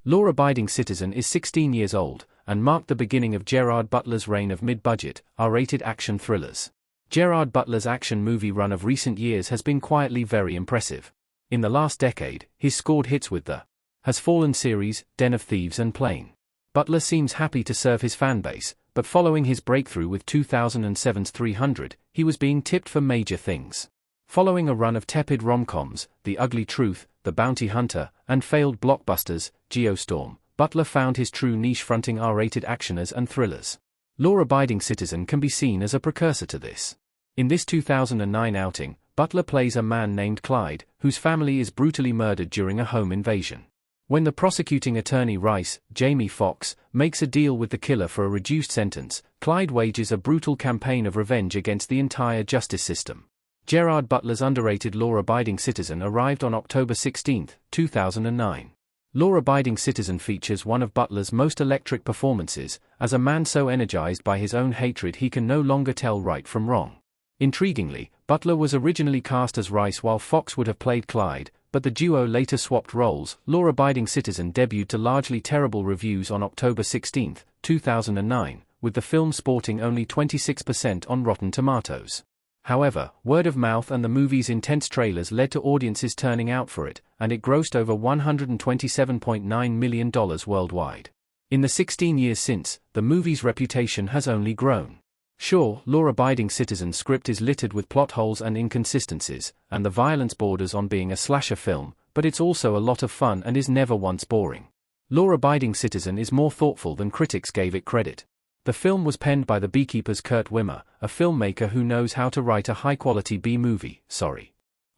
Law-Abiding Citizen is 16 years old, and marked the beginning of Gerard Butler's reign of mid-budget, R-rated action thrillers. Gerard Butler's action movie run of recent years has been quietly very impressive. In the last decade, he's scored hits with the Has Fallen series, Den of Thieves and Plane. Butler seems happy to serve his fanbase, but following his breakthrough with 2007's 300, he was being tipped for major things. Following a run of tepid rom-coms, The Ugly Truth, The Bounty Hunter, and failed blockbusters, Geostorm, Butler found his true niche fronting R-rated actioners and thrillers. Law-Abiding Citizen can be seen as a precursor to this. In this 2009 outing, Butler plays a man named Clyde, whose family is brutally murdered during a home invasion. When the prosecuting attorney Rice, Jamie Foxx, makes a deal with the killer for a reduced sentence, Clyde wages a brutal campaign of revenge against the entire justice system. Gerard Butler's underrated Law-Abiding Citizen arrived on October 16, 2009. Law-Abiding Citizen features one of Butler's most electric performances, as a man so energized by his own hatred he can no longer tell right from wrong. Intriguingly, Butler was originally cast as Rice while Foxx would have played Clyde, but the duo later swapped roles. Law-Abiding Citizen debuted to largely terrible reviews on October 16, 2009, with the film sporting only 26% on Rotten Tomatoes. However, word of mouth and the movie's intense trailers led to audiences turning out for it, and it grossed over $127.9 million worldwide. In the 16 years since, the movie's reputation has only grown. Sure, Law-Abiding Citizen's script is littered with plot holes and inconsistencies, and the violence borders on being a slasher film, but it's also a lot of fun and is never once boring. Law-Abiding Citizen is more thoughtful than critics gave it credit. The film was penned by The Beekeeper's Kurt Wimmer, a filmmaker who knows how to write a high-quality B-movie.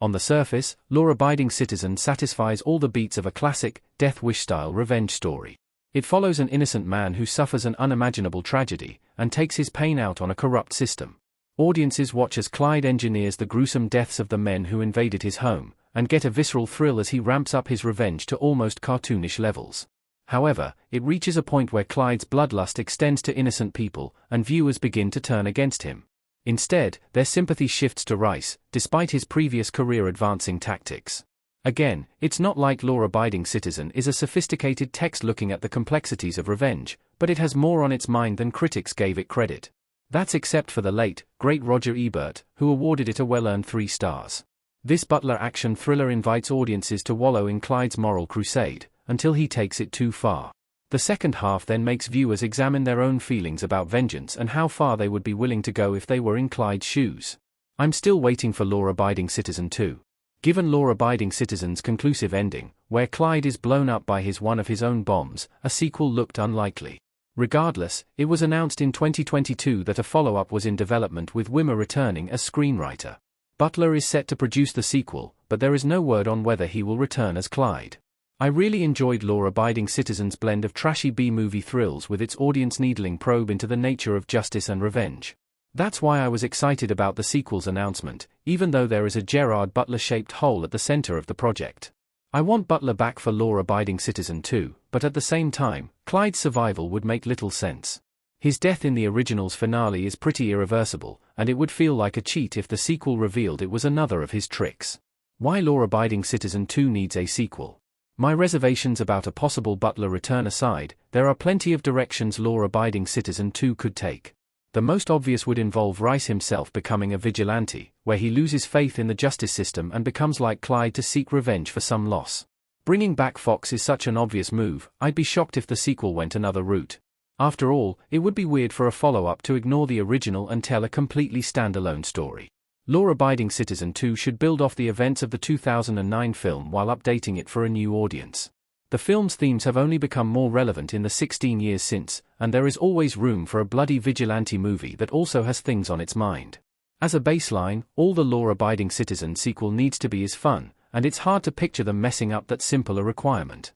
On the surface, Law-Abiding Citizen satisfies all the beats of a classic, Death Wish-style revenge story. It follows an innocent man who suffers an unimaginable tragedy, and takes his pain out on a corrupt system. Audiences watch as Clyde engineers the gruesome deaths of the men who invaded his home, and get a visceral thrill as he ramps up his revenge to almost cartoonish levels. However, it reaches a point where Clyde's bloodlust extends to innocent people, and viewers begin to turn against him. Instead, their sympathy shifts to Rice, despite his previous career advancing tactics. Again, it's not like Law-Abiding Citizen is a sophisticated text looking at the complexities of revenge, but it has more on its mind than critics gave it credit. That's except for the late, great Roger Ebert, who awarded it a well-earned 3 stars. This Butler action thriller invites audiences to wallow in Clyde's moral crusade, until he takes it too far. The second half then makes viewers examine their own feelings about vengeance and how far they would be willing to go if they were in Clyde's shoes. I'm still waiting for Law-Abiding Citizen 2. Given Law-Abiding Citizen's conclusive ending, where Clyde is blown up by one of his own bombs, a sequel looked unlikely. Regardless, it was announced in 2022 that a follow-up was in development with Wimmer returning as screenwriter. Butler is set to produce the sequel, but there is no word on whether he will return as Clyde. I really enjoyed Law-Abiding Citizen's blend of trashy B-movie thrills with its audience-needling probe into the nature of justice and revenge. That's why I was excited about the sequel's announcement, even though there is a Gerard Butler-shaped hole at the center of the project. I want Butler back for Law-Abiding Citizen 2, but at the same time, Clyde's survival would make little sense. His death in the original's finale is pretty irreversible, and it would feel like a cheat if the sequel revealed it was another of his tricks. Why Law-Abiding Citizen 2 needs a sequel? My reservations about a possible Butler return aside, there are plenty of directions Law-Abiding Citizen 2 could take. The most obvious would involve Rice himself becoming a vigilante, where he loses faith in the justice system and becomes like Clyde to seek revenge for some loss. Bringing back Foxx is such an obvious move, I'd be shocked if the sequel went another route. After all, it would be weird for a follow-up to ignore the original and tell a completely standalone story. Law-Abiding Citizen 2 should build off the events of the 2009 film while updating it for a new audience. The film's themes have only become more relevant in the 16 years since, and there is always room for a bloody vigilante movie that also has things on its mind. As a baseline, all the Law-Abiding Citizen sequel needs to be is fun, and it's hard to picture them messing up that simple a requirement.